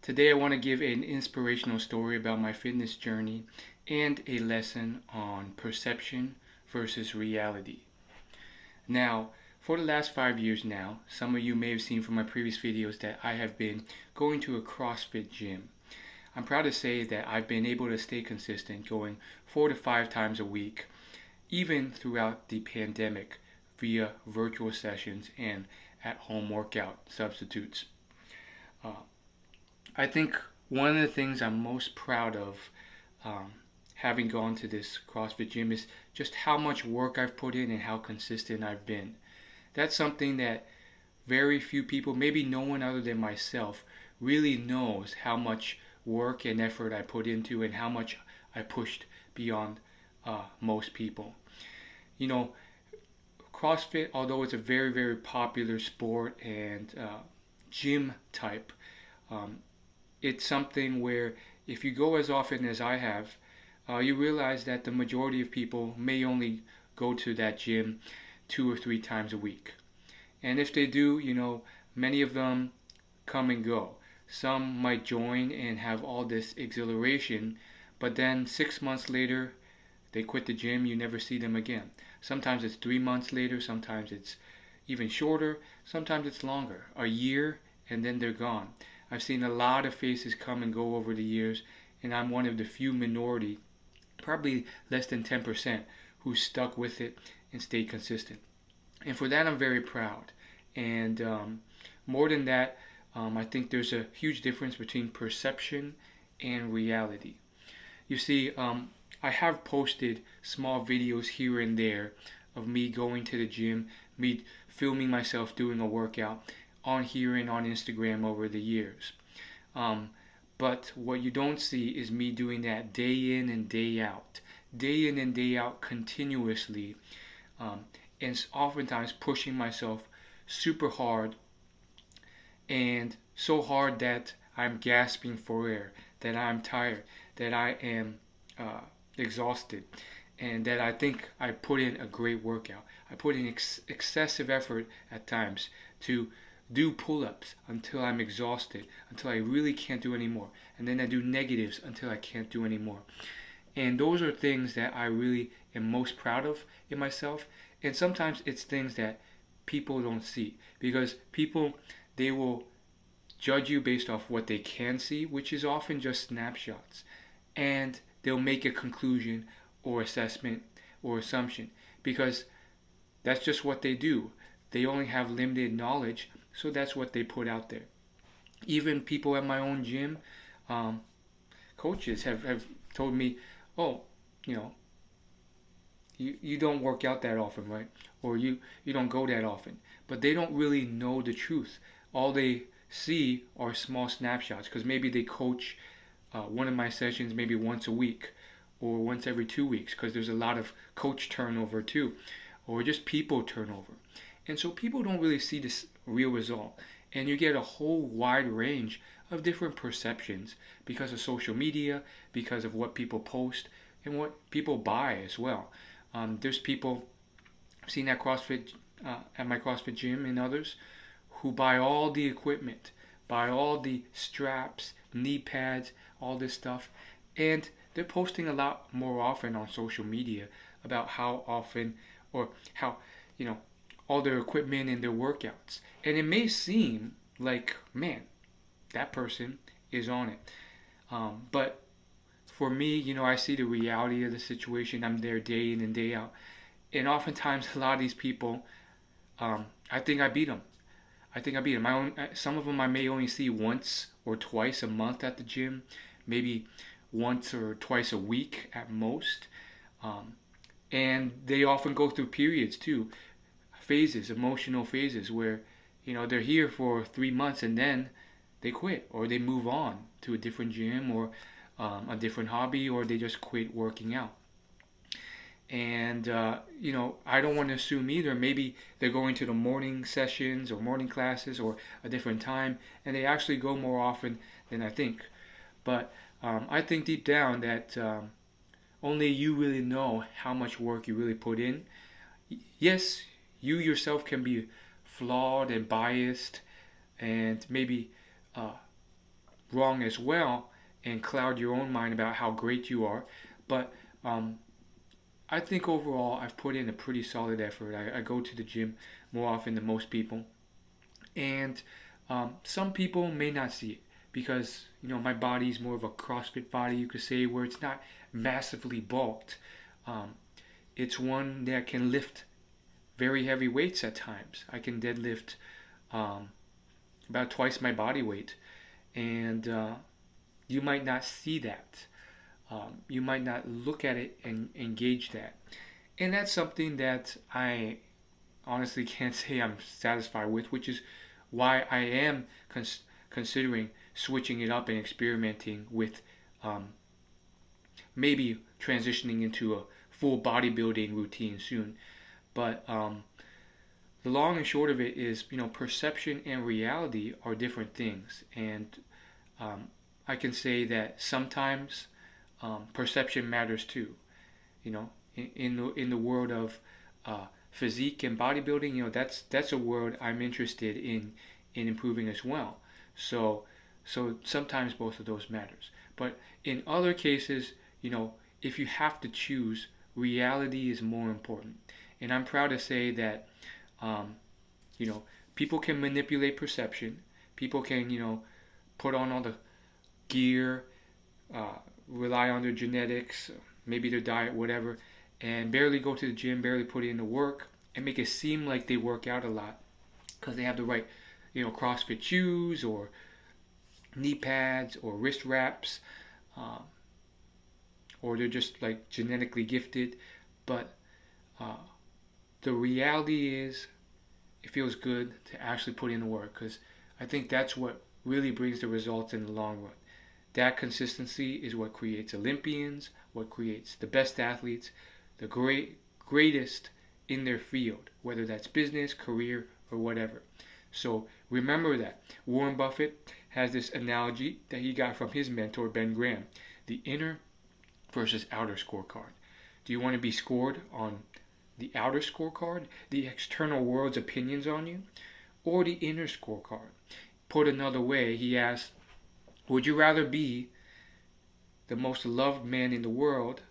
Today I want to give an inspirational story about my fitness journey and a lesson on perception versus reality. Now, for the last 5 years now, some of you may have seen from my previous videos that I have been going to a CrossFit gym. I'm proud to say that I've been able to stay consistent, going 4 to 5 times a week, even throughout the pandemic, via virtual sessions and at-home workout substitutes. Uh, I think one of the things I'm most proud of, um, having gone to this CrossFit gym, is just how much work I've put in and how consistent I've been. That's something that very few people, maybe no one other than myself, really knows how much work and effort I put into and how much I pushed beyond most people. You know, CrossFit, although it's a very, very popular sport and gym type, um, it's something where if you go as often as I have, you realize that the majority of people may only go to that gym 2 or 3 times a week. And if they do, many of them come and go. Some might join and have all this exhilaration, but then 6 months later, they quit the gym, you never see them again. Sometimes it's 3 months later, sometimes it's even shorter, sometimes it's longer, a year, and then they're gone. I've seen a lot of faces come and go over the years, and I'm one of the few minority, probably less than 10%, who stuck with it and stayed consistent. And for that, I'm very proud. And more than that, I think there's a huge difference between perception and reality. You see, I have posted small videos here and there of me going to the gym, me filming myself doing a workout on here and on Instagram over the years. But what you don't see is me doing that day in and day out, continuously, and oftentimes pushing myself super hard, and so hard that I'm gasping for air, that I'm tired, that I am exhausted, and that I think I put in a great workout. I put in excessive effort at times to do pull-ups until I'm exhausted, until I really can't do anymore. And then I do negatives until I can't do anymore. And those are things that I really am most proud of in myself. And sometimes it's things that people don't see, because people, they will judge you based off what they can see, which is often just snapshots. And they'll make a conclusion or assessment or assumption because that's just what they do. They only have limited knowledge, so that's what they put out there. Even people at my own gym, coaches have told me, oh, you know, you don't work out that often, right? Or you don't go that often. But they don't really know the truth. All they see are small snapshots because maybe they coach one of my sessions maybe once a week or once every 2 weeks, because there's a lot of coach turnover too, or just people turnover. And so people don't really see this real result. And you get a whole wide range of different perceptions because of social media, because of what people post, and what people buy as well. There's people I've seen at CrossFit, at my CrossFit gym and others, who buy all the equipment, buy all the straps, knee pads, all this stuff, and they're posting a lot more often on social media about how often, or how, all their equipment and their workouts. And it may seem like, man, that person is on it. But for me, I see the reality of the situation. I'm there day in and day out. And oftentimes, a lot of these people, I think I beat them. I think I beat them. Some of them I may only see once or twice a month at the gym, maybe once or twice a week at most. And they often go through periods too, phases, emotional phases, where they're here for 3 months and then they quit, or they move on to a different gym, or a different hobby, or they just quit working out. And I don't want to assume either. Maybe they're going to the morning sessions or morning classes or a different time, and they actually go more often than I think. But I think deep down that only you really know how much work you really put in. Yes, you yourself can be flawed and biased, and maybe wrong as well and cloud your own mind about how great you are. But I think overall I've put in a pretty solid effort. I go to the gym more often than most people, and some people may not see it because my body is more of a CrossFit body, you could say, where it's not massively bulked. Um, it's one that can lift very heavy weights at times. I can deadlift um, about twice my body weight, and you might not see that. You might not look at it and engage that. And that's something that I honestly can't say I'm satisfied with, which is why I am considering switching it up and experimenting with um, maybe transitioning into a full bodybuilding routine soon. But the long and short of it is, perception and reality are different things, and um, I can say that sometimes perception matters too. In the world of physique and bodybuilding, that's a world I'm interested in improving as well. So sometimes both of those matters. But in other cases, if you have to choose, reality is more important. And I'm proud to say that um, you know people can manipulate perception. People can put on all the gear, uh, rely on their genetics, maybe their diet, whatever, and barely go to the gym, barely put in the work, and make it seem like they work out a lot because they have the right, CrossFit shoes or knee pads or wrist wraps, um, or they're just like genetically gifted. But uh, the reality is, it feels good to actually put in the work because I think that's what really brings the results in the long run. That consistency is what creates Olympians, what creates the best athletes, the greatest in their field, whether that's business, career, or whatever. So remember that. Warren Buffett has this analogy that he got from his mentor, Ben Graham, the inner versus outer scorecard. Do you want to be scored on the outer scorecard, the external world's opinions on you, or the inner scorecard? Put another way, he asked, would you rather be the most loved man in the world,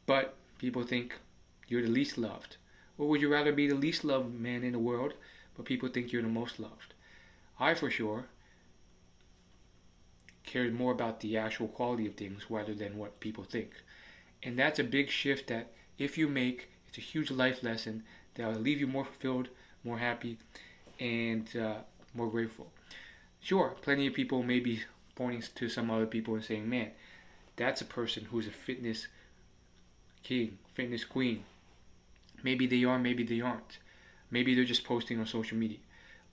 but people think you're the least loved? Or would you rather be the least loved man in the world, but people think you're the most loved? I, for sure, care more about the actual quality of things rather than what people think. And that's a big shift that if you make, it's a huge life lesson that will leave you more fulfilled, more happy, and more grateful. Sure, plenty of people may be pointing to some other people and saying, man, that's a person who's a fitness king, fitness queen. Maybe they are, maybe they aren't. Maybe they're just posting on social media.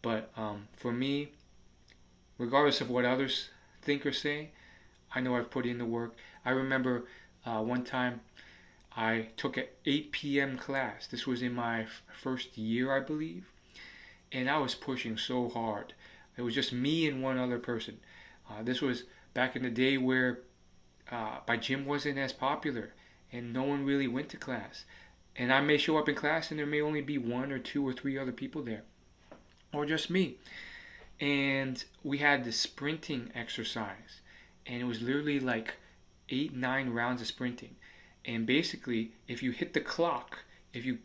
But for me, regardless of what others think or say, I know I've put in the work. I remember one time I took an 8 p.m. class. This was in my first year, I believe. And I was pushing so hard. It was just me and one other person. This was back in the day where my gym wasn't as popular and no one really went to class. And I may show up in class and there may only be one or two or three other people there, or just me. And we had the sprinting exercise, and it was literally like 8, 9 rounds of sprinting. And basically, if you hit the clock, if you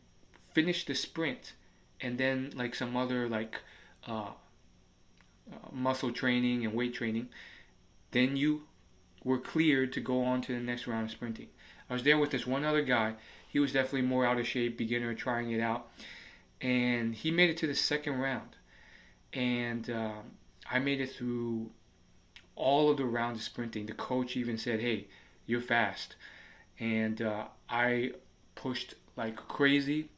finish the sprint, and then like some other like muscle training and weight training, then you were cleared to go on to the next round of sprinting. I was there with this one other guy. He was definitely more out of shape, beginner, trying it out, and he made it to the second round. And I made it through all of the rounds of sprinting. The coach even said, "Hey, you're fast," and I pushed like crazy,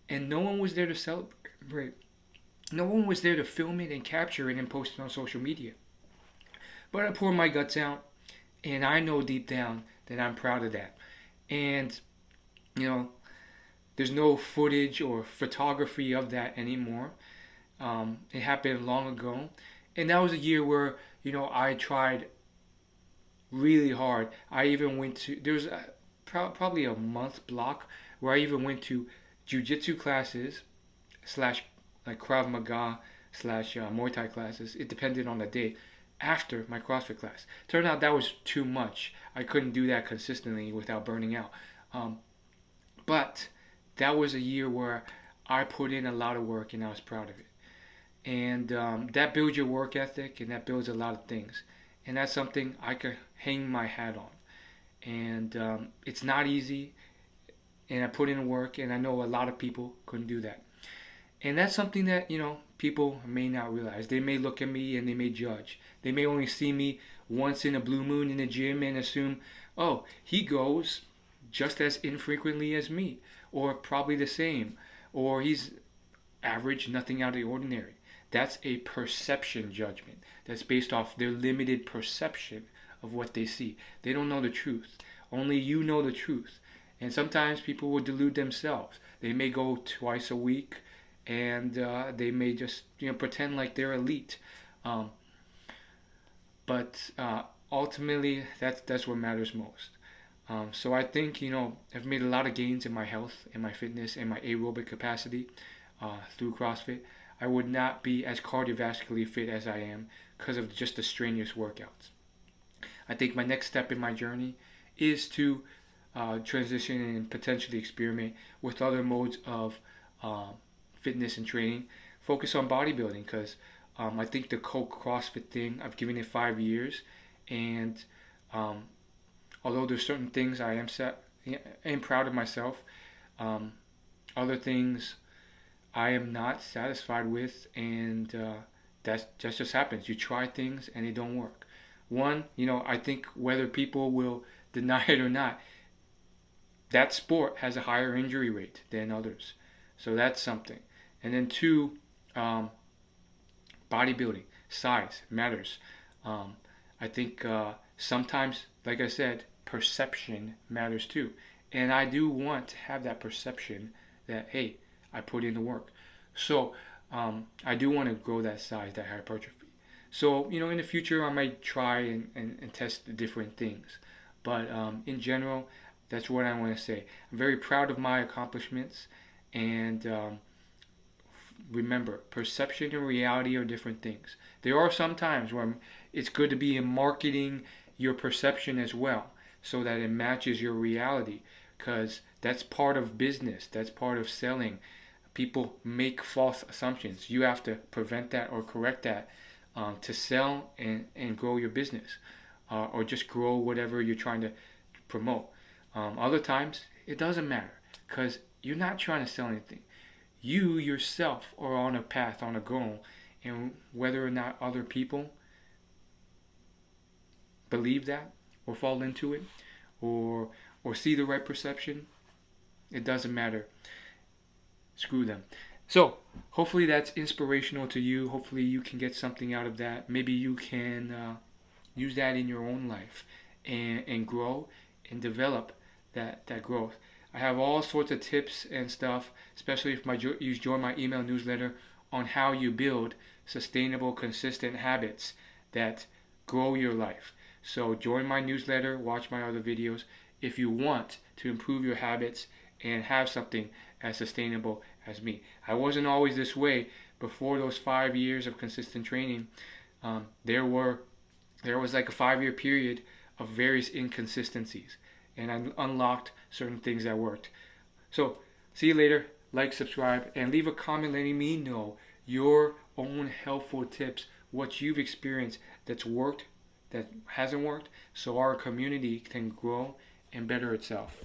and no one was there to celebrate. No one was there to film it and capture it and post it on social media. But I poured my guts out, and I know deep down that I'm proud of that. And you know, there's no footage or photography of that anymore. It happened long ago, and that was a year where I tried really hard. I even went to there's probably a month block where I even went to jujitsu classes slash like Krav Maga slash Muay Thai classes. It depended on the day. after my CrossFit class. Turned out that was too much. I couldn't do that consistently without burning out. Um, but that was a year where I put in a lot of work and I was proud of it. And that builds your work ethic and that builds a lot of things. And that's something I could hang my hat on. And it's not easy. And I put in work, and I know a lot of people couldn't do that. And that's something that, people may not realize. They may look at me and they may judge. They may only see me once in a blue moon in the gym and assume, oh, he goes just as infrequently as me, or probably the same, or he's average, nothing out of the ordinary. That's a perception judgment. That's based off their limited perception of what they see. They don't know the truth. Only you know the truth. And sometimes people will delude themselves. They may go twice a week, and they may just pretend like they're elite. But ultimately, that's what matters most. So I think I've made a lot of gains in my health, in my fitness, and my aerobic capacity through CrossFit. I would not be as cardiovascularly fit as I am because of just the strenuous workouts. I think my next step in my journey is to transition and potentially experiment with other modes of fitness and training. Focus on bodybuilding because I think the CrossFit thing, I've given it 5 years, and although there's certain things I am proud of myself, other things I am not satisfied with, and that just happens. You try things and they don't work. One, I think whether people will deny it or not, that sport has a higher injury rate than others. So that's something. And then two, bodybuilding, size matters. I think sometimes, like I said, perception matters too. And I do want to have that perception that, hey, I put in the work. So I do want to grow that size, that hypertrophy. So, in the future, I might try and test different things. But in general, that's what I want to say. I'm very proud of my accomplishments. And remember, perception and reality are different things. There are some times where it's good to be in marketing your perception as well, so that it matches your reality, because that's part of business. That's part of selling. People make false assumptions. You have to prevent that or correct that to sell and grow your business, or just grow whatever you're trying to promote. Other times, it doesn't matter because you're not trying to sell anything. You yourself are on a path, on a goal, and whether or not other people believe that or fall into it or see the right perception, it doesn't matter. Screw them. So hopefully that's inspirational to you. Hopefully you can get something out of that. Maybe you can use that in your own life and grow and develop that growth. I have all sorts of tips and stuff, especially if you join my email newsletter, on how you build sustainable, consistent habits that grow your life. So join my newsletter, watch my other videos if you want to improve your habits and have something as sustainable as me. I wasn't always this way before those 5 years of consistent training. There was like a 5-year period of various inconsistencies, and I unlocked certain things that worked. So see you later. Like, subscribe, and leave a comment letting me know your own helpful tips, what you've experienced that's worked, that hasn't worked, so our community can grow and better itself.